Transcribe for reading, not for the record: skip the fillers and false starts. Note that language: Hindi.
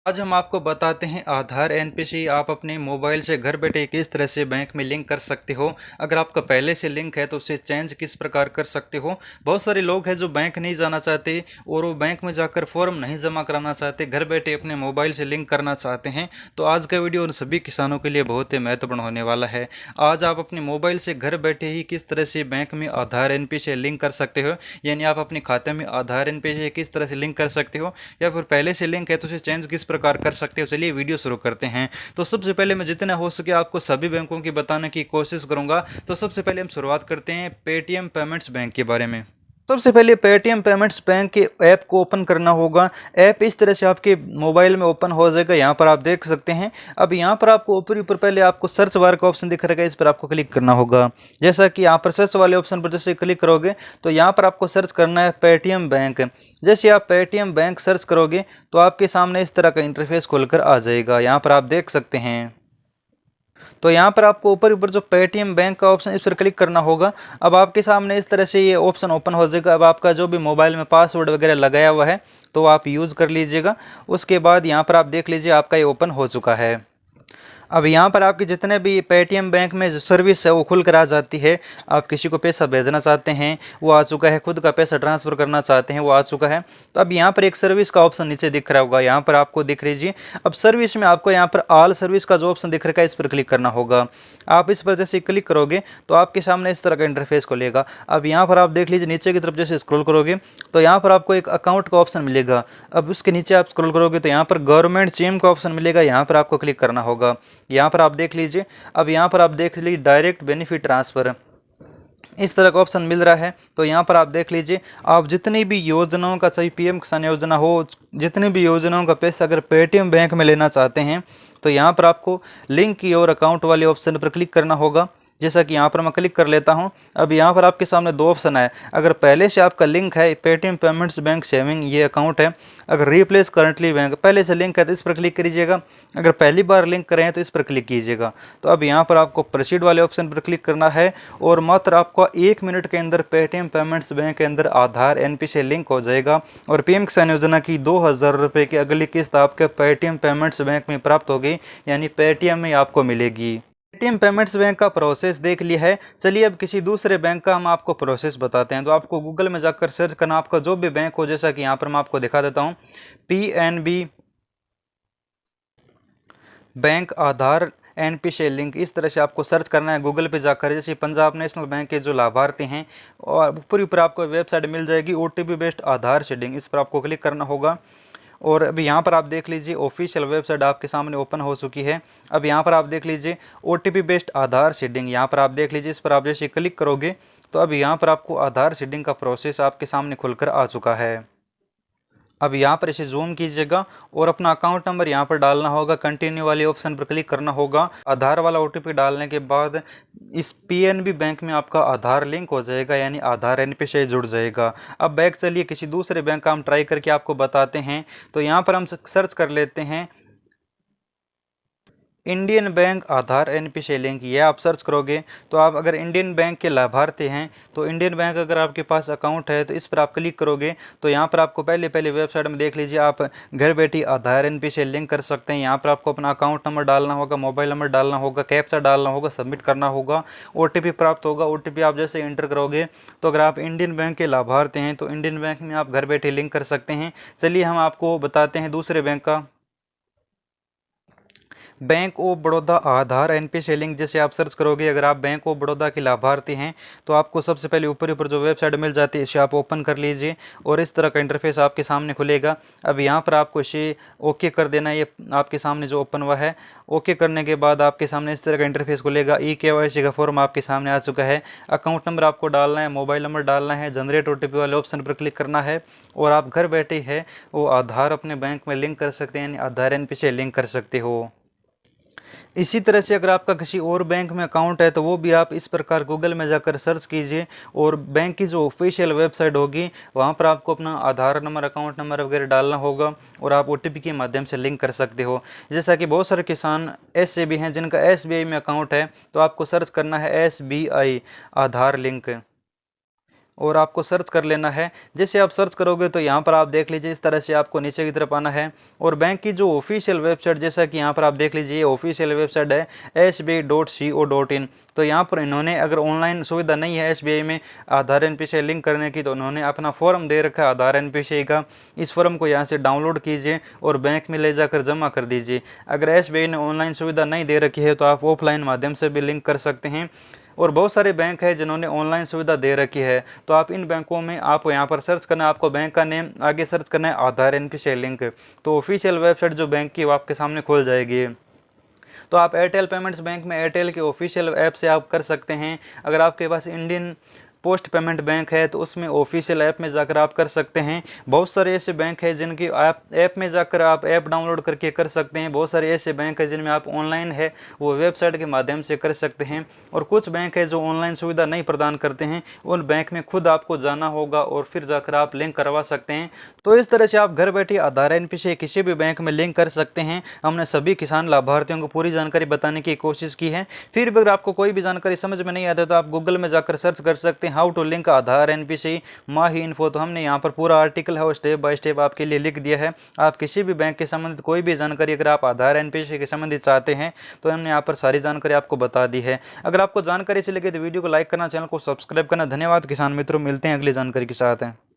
आज हम आपको बताते हैं आधार एनपीसी आप अपने मोबाइल से घर बैठे किस तरह से बैंक में लिंक कर सकते हो। अगर आपका पहले से लिंक है तो उसे चेंज किस प्रकार कर सकते हो। बहुत सारे लोग हैं जो बैंक नहीं जाना चाहते और वो बैंक में जाकर फॉर्म नहीं जमा कराना चाहते, घर बैठे अपने मोबाइल से लिंक करना चाहते हैं। तो आज का वीडियो उन सभी किसानों के लिए बहुत ही महत्वपूर्ण होने वाला है। आज आप अपने मोबाइल से घर बैठे ही किस तरह से बैंक में आधार एनपीसी लिंक कर सकते हो, यानी आप अपने खाते में आधार एनपीसी किस तरह से लिंक कर सकते हो, या फिर पहले से लिंक है तो उसे चेंज किस प्रकार कर सकते हो। चलिए वीडियो शुरू करते हैं। तो सबसे पहले मैं जितना हो सके आपको सभी बैंकों की बताने की कोशिश करूंगा। तो सबसे पहले हम शुरुआत करते हैं पेटीएम पेमेंट्स बैंक के बारे में। सबसे पहले पेटीएम पेमेंट्स बैंक के ऐप को ओपन करना होगा। ऐप इस तरह से आपके मोबाइल में ओपन हो जाएगा, यहाँ पर आप देख सकते हैं। अब यहाँ पर आपको ऊपर ऊपर पहले आपको सर्च बार का ऑप्शन दिख रहेगा, इस पर आपको क्लिक करना होगा। जैसा कि यहाँ पर सर्च वाले ऑप्शन पर जैसे क्लिक करोगे तो यहाँ पर आपको सर्च करना है पेटीएम बैंक। जैसे आप पेटीएम बैंक सर्च करोगे तो आपके सामने इस तरह का इंटरफेस खुलकर आ जाएगा, यहाँ पर आप देख सकते हैं। तो यहाँ पर आपको ऊपर ऊपर जो पेटीएम बैंक का ऑप्शन इस पर क्लिक करना होगा। अब आपके सामने इस तरह से ये ऑप्शन ओपन हो जाएगा। अब आपका जो भी मोबाइल में पासवर्ड वगैरह लगाया हुआ है तो आप यूज़ कर लीजिएगा। उसके बाद यहाँ पर आप देख लीजिए आपका ये ओपन हो चुका है। अब यहाँ पर आपके जितने भी पेटीएम बैंक में जो सर्विस है वो खुल कर आ जाती है। आप किसी को पैसा भेजना चाहते हैं वो आ चुका है, खुद का पैसा ट्रांसफ़र करना चाहते हैं वो आ चुका है। तो अब यहाँ पर एक सर्विस का ऑप्शन नीचे दिख रहा होगा, यहाँ पर आपको दिख लीजिए। अब सर्विस में आपको यहाँ पर ऑल सर्विस का जो ऑप्शन दिख रहा है इस पर क्लिक करना होगा। आप इस पर जैसे क्लिक करोगे तो आपके सामने इस तरह का इंटरफेस खुलेगा। अब यहाँ पर आप देख लीजिए नीचे की तरफ जैसे स्क्रॉल करोगे तो यहाँ पर आपको एक अकाउंट का ऑप्शन मिलेगा। अब उसके नीचे आप स्क्रॉल करोगे तो यहाँ पर गवर्नमेंट चीम का ऑप्शन मिलेगा, यहाँ पर आपको क्लिक करना होगा। यहाँ पर आप देख लीजिए। अब यहाँ पर आप देख लीजिए डायरेक्ट बेनिफिट ट्रांसफ़र इस तरह का ऑप्शन मिल रहा है। तो यहाँ पर आप देख लीजिए, आप जितनी भी योजनाओं का, चाहे पीएम किसान योजना हो, जितनी भी योजनाओं का पैसा अगर पेटीएम बैंक में लेना चाहते हैं तो यहाँ पर आपको लिंक योर अकाउंट वाले ऑप्शन पर क्लिक करना होगा। जैसा कि यहाँ पर मैं क्लिक कर लेता हूँ। अब यहाँ पर आपके सामने दो ऑप्शन है। अगर पहले से आपका लिंक है पेटीएम पेमेंट्स बैंक सेविंग ये अकाउंट है, अगर रिप्लेस करंटली बैंक पहले से लिंक है तो इस पर क्लिक कीजिएगा। अगर पहली बार लिंक करें तो इस पर क्लिक कीजिएगा। तो अब यहाँ पर आपको प्रोसीड वाले ऑप्शन पर क्लिक करना है और मात्र आपको 1 मिनट के अंदर पेटीएम पेमेंट्स बैंक के अंदर आधार एनपी से लिंक हो जाएगा और पीएम किसान योजना की 2000 रुपये की अगली किस्त आपके पेटीएम पेमेंट्स बैंक में प्राप्त होगी, यानी पेटीएम में आपको मिलेगी। पेटीएम पेमेंट्स बैंक का प्रोसेस देख लिया है। चलिए अब किसी दूसरे बैंक का हम आपको प्रोसेस बताते हैं। तो आपको गूगल में जाकर सर्च करना, आपका जो भी बैंक हो, जैसा कि यहाँ पर मैं आपको दिखा देता हूँ पीएनबी बैंक आधार एनपीसी लिंक, इस तरह से आपको सर्च करना है गूगल पे जाकर। जैसे पंजाब नेशनल बैंक के जो लाभार्थी हैं और ऊपर ऊपर आपको वेबसाइट मिल जाएगी ओटीपी बेस्ड आधार शेडिंग, इस पर आपको क्लिक करना होगा। और अभी यहाँ पर आप देख लीजिए ऑफिशियल वेबसाइट आपके सामने ओपन हो चुकी है। अब यहाँ पर आप देख लीजिए ओटीपी बेस्ड आधार सीडिंग, यहाँ पर आप देख लीजिए। इस पर आप जैसे क्लिक करोगे तो अब यहाँ पर आपको आधार सीडिंग का प्रोसेस आपके सामने खुलकर आ चुका है। अब यहाँ पर इसे जूम कीजिएगा और अपना अकाउंट नंबर यहाँ पर डालना होगा। कंटिन्यू वाले ऑप्शन पर क्लिक करना होगा। आधार वाला ओटीपी डालने के बाद इस पीएनबी बैंक में आपका आधार लिंक हो जाएगा, यानी आधार एनपीसी जुड़ जाएगा। अब बैक चलिए किसी दूसरे बैंक का हम ट्राई करके आपको बताते हैं। तो यहाँ पर हम सर्च कर लेते हैं इंडियन बैंक आधार एनपीसी लिंक। ये आप सर्च करोगे तो आप अगर इंडियन बैंक के लाभार्थी हैं तो इंडियन बैंक अगर आपके पास अकाउंट है तो इस पर आप क्लिक करोगे तो यहाँ पर आपको पहले वेबसाइट में देख लीजिए आप घर बैठे आधार एनपीसी लिंक कर सकते हैं। यहाँ पर आपको अपना अकाउंट नंबर डालना होगा, मोबाइल नंबर डालना होगा, कैप्चा डालना होगा, सबमिट करना होगा, ओटीपी प्राप्त होगा। ओटीपी आप जैसे इंटर करोगे तो अगर आप इंडियन बैंक के लाभार्थी हैं तो इंडियन बैंक में आप घर बैठे लिंक कर सकते हैं। चलिए हम आपको बताते हैं दूसरे बैंक का, bank of Baroda Aadhaar NPC link. जैसे आप सर्च करोगे अगर आप बैंक ऑफ बड़ौदा के लाभार्थी हैं तो आपको सबसे पहले ऊपर ऊपर जो वेबसाइट मिल जाती है इसे आप ओपन कर लीजिए और इस तरह का इंटरफेस आपके सामने खुलेगा। अब यहाँ पर आपको इसे ओके कर देना है। ये आपके सामने जो ओपन हुआ है, ओके करने के बाद आपके सामने इस तरह का इंटरफेस खुलेगा। केवाईसी का फॉर्म आपके सामने आ चुका है। अकाउंट नंबर आपको डालना है, मोबाइल नंबर डालना है, जनरेट ओटीपी वाले ऑप्शन पर क्लिक करना है और आप घर बैठे है वो आधार अपने बैंक में लिंक कर सकते हैं, यानी आधार एनपीसी लिंक कर सकते हो। इसी तरह से अगर आपका किसी और बैंक में अकाउंट है तो वो भी आप इस प्रकार गूगल में जाकर सर्च कीजिए और बैंक की जो ऑफिशियल वेबसाइट होगी वहाँ पर आपको अपना आधार नंबर, अकाउंट नंबर वगैरह डालना होगा और आप ओटीपी के माध्यम से लिंक कर सकते हो। जैसा कि बहुत सारे किसान ऐसे भी हैं जिनका एसबीआई में अकाउंट है तो आपको सर्च करना है एसबीआई आधार लिंक। और आपको सर्च कर लेना है। जैसे आप सर्च करोगे तो यहाँ पर आप देख लीजिए इस तरह से आपको नीचे की तरफ आना है और बैंक की जो ऑफिशियल वेबसाइट, जैसा कि यहाँ पर आप देख लीजिए ऑफिशियल वेबसाइट है sbi.co.in। तो यहाँ पर इन्होंने, अगर ऑनलाइन सुविधा नहीं है SBI में आधार NPCI लिंक करने की, तो उन्होंने अपना फॉर्म दे रखा है आधार NPCI का। इस फॉर्म को यहाँ से डाउनलोड कीजिए और बैंक में ले जाकर जमा कर दीजिए। अगर SBI ने ऑनलाइन सुविधा नहीं दे रखी है तो आप ऑफलाइन माध्यम से भी लिंक कर सकते हैं। और बहुत सारे बैंक है जिन्होंने ऑनलाइन सुविधा दे रखी है, तो आप इन बैंकों में आप यहाँ पर सर्च करना है, आपको बैंक का नेम आगे सर्च करना है आधार NPCI लिंक, तो ऑफिशियल वेबसाइट जो बैंक की वो आपके सामने खुल जाएगी। तो आप एयरटेल पेमेंट्स बैंक में एयरटेल के ऑफिशियल ऐप से आप कर सकते हैं। अगर आपके पास इंडियन पोस्ट पेमेंट बैंक है तो उसमें ऑफिशियल ऐप में जाकर आप कर सकते हैं। बहुत सारे ऐसे बैंक हैं जिनकी आप ऐप में जाकर आप ऐप डाउनलोड करके कर सकते हैं। बहुत सारे ऐसे बैंक हैं जिनमें आप ऑनलाइन है वो वेबसाइट के माध्यम से कर सकते हैं। और कुछ बैंक है जो ऑनलाइन सुविधा नहीं प्रदान करते हैं, उन बैंक में खुद आपको जाना होगा और फिर जाकर आप लिंक करवा सकते हैं। तो इस तरह से आप घर बैठे आधार NPCI किसी भी बैंक में लिंक कर सकते हैं। हमने सभी किसान लाभार्थियों को पूरी जानकारी बताने की कोशिश की है। फिर भी अगर आपको कोई भी जानकारी समझ में नहीं आता तो आप गूगल में जाकर सर्च कर सकते हैं how to link Aadhaar NPCI माही इन्फो। तो हमने यहाँ पर पूरा आर्टिकल है वो स्टेप बाय स्टेप आपके लिए लिख दिया है। आप किसी भी बैंक के संबंधित कोई भी जानकारी अगर आप आधार NPCI के संबंधित चाहते हैं तो हमने यहाँ पर सारी जानकारी आपको बता दी है। अगर आपको जानकारी से लगे तो वीडियो को लाइक करना, चैनल को सब्सक्राइब करना। धन्यवाद किसान मित्रों, मिलते हैं अगली जानकारी के साथ।